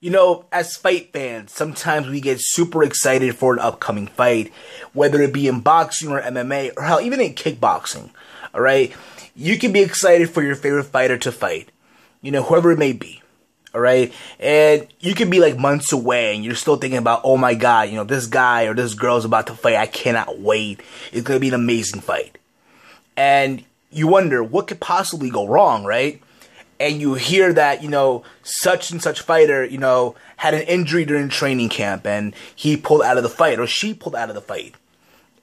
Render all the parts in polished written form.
You know, as fight fans, sometimes we get super excited for an upcoming fight, whether it be in boxing or MMA, or hell, even in kickboxing, alright? You can be excited for your favorite fighter to fight, you know, whoever it may be, alright? And you can be like months away and you're still thinking about, oh my god, you know, this guy or this girl is about to fight, I cannot wait, it's going to be an amazing fight. And you wonder, what could possibly go wrong, right? And you hear that, you know, such and such fighter, you know, had an injury during training camp and he pulled out of the fight or she pulled out of the fight.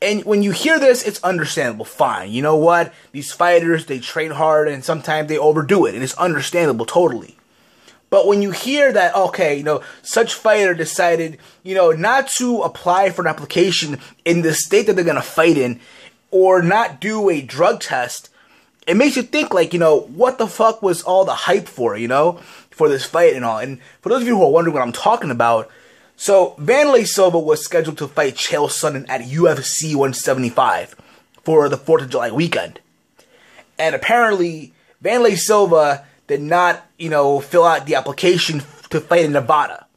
And when you hear this, it's understandable. Fine. You know what? These fighters, they train hard and sometimes they overdo it. And it's understandable totally. But when you hear that, okay, you know, such fighter decided, you know, not to apply for an application in the state that they're going to fight in or not do a drug test, it makes you think, like, you know, what the fuck was all the hype for, you know, for this fight and all. And for those of you who are wondering what I'm talking about, so Wanderlei Silva was scheduled to fight Chael Sonnen at UFC 175 for the 4th of July weekend. And apparently, Wanderlei Silva did not, you know, fill out the application to fight in Nevada.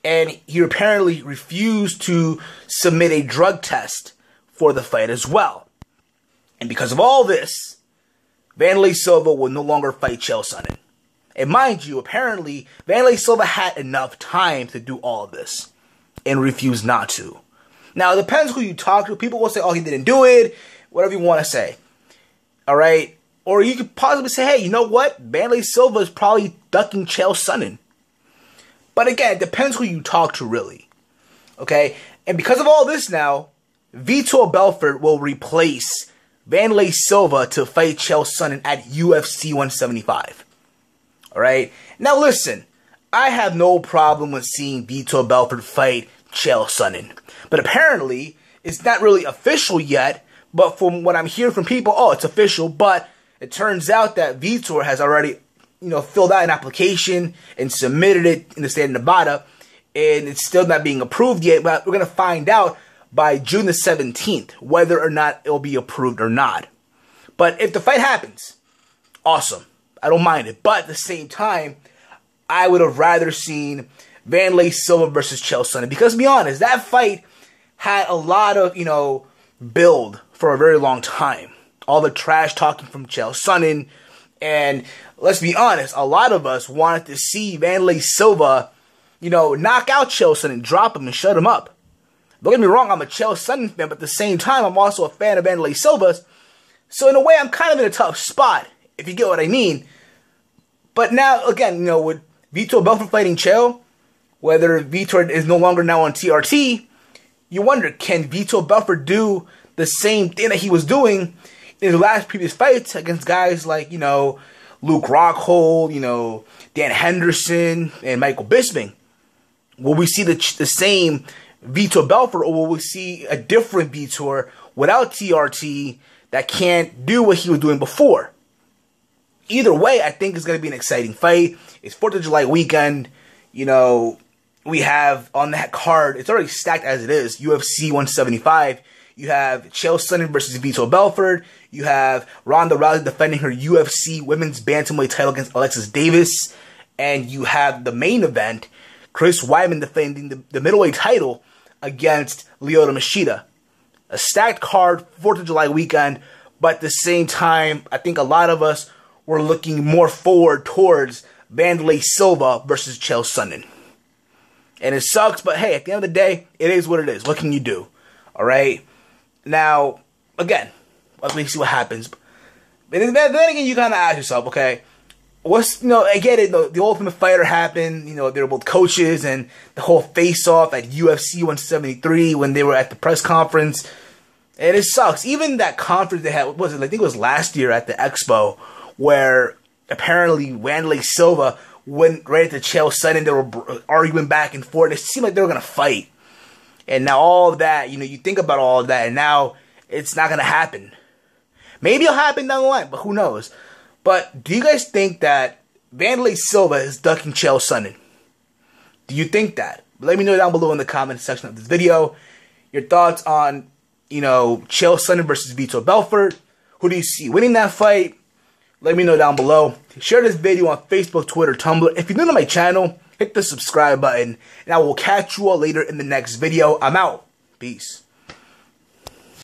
And he apparently refused to submit a drug test for the fight as well. And because of all this, Wanderlei Silva will no longer fight Chael Sonnen. And mind you, apparently, Wanderlei Silva had enough time to do all of this and refused not to. Now, it depends who you talk to. People will say, oh, he didn't do it, whatever you want to say. Alright? Or you could possibly say, hey, you know what? Wanderlei Silva is probably ducking Chael Sonnen. But again, it depends who you talk to, really. Okay? And because of all this now, Vitor Belfort will replace Wanderlei Silva to fight Chael Sonnen at UFC 175. Alright? Now listen, I have no problem with seeing Vitor Belfort fight Chael Sonnen. But apparently, it's not really official yet, but from what I'm hearing from people, oh, it's official, but it turns out that Vitor has already, you know, filled out an application and submitted it in the state of Nevada, and it's still not being approved yet, but we're going to find out by June the 17th, whether or not it'll be approved or not. But if the fight happens, awesome. I don't mind it. But at the same time, I would have rather seen Wanderlei Silva versus Chael Sonnen. Because to be honest, that fight had a lot of, you know, build for a very long time. All the trash talking from Chael Sonnen. And let's be honest, a lot of us wanted to see Wanderlei Silva, you know, knock out Chael Sonnen, drop him and shut him up. Don't get me wrong, I'm a Chael Sonnen fan, but at the same time, I'm also a fan of Wanderlei Silva's. So in a way, I'm kind of in a tough spot, if you get what I mean. But now, again, you know, with Vitor Belfort fighting Chael, whether Vitor is no longer now on TRT, you wonder, can Vitor Belfort do the same thing that he was doing in his last previous fights against guys like, you know, Luke Rockhold, you know, Dan Henderson, and Michael Bisping? Will we see the same Vitor Belfort, or will we see a different Vitor without TRT that can't do what he was doing before? Either way, I think it's going to be an exciting fight. It's 4th of July weekend. You know, we have on that card, it's already stacked as it is, UFC 175. You have Chael Sonnen versus Vitor Belfort. You have Ronda Rousey defending her UFC women's bantamweight title against Alexis Davis. And you have the main event, Chris Weidman defending the middleweight title against Lyoto Machida. A stacked card, 4th of July weekend, but at the same time, I think a lot of us were looking more forward towards Wanderlei Silva versus Chael Sonnen. And it sucks, but hey, at the end of the day, it is what it is. What can you do? Alright? Now, again, let me see what happens. But then again, you kind of ask yourself, okay, what's, you know, I get it, the Ultimate Fighter happened, you know, they were both coaches, and the whole face-off at UFC 173 when they were at the press conference, and it sucks. Even that conference they had, what was it, I think it was last year at the Expo, where apparently Wanderlei Silva went right into Chael Sonnen, they were arguing back and forth, it seemed like they were going to fight. And now all of that, you know, you think about all of that, and now it's not going to happen. Maybe it'll happen down the line, but who knows? But do you guys think that Wanderlei Silva is ducking Chael Sonnen? Do you think that? Let me know down below in the comment section of this video. Your thoughts on, you know, Chael Sonnen versus Vitor Belfort. Who do you see winning that fight? Let me know down below. Share this video on Facebook, Twitter, Tumblr. If you're new to my channel, hit the subscribe button, and I will catch you all later in the next video. I'm out. Peace.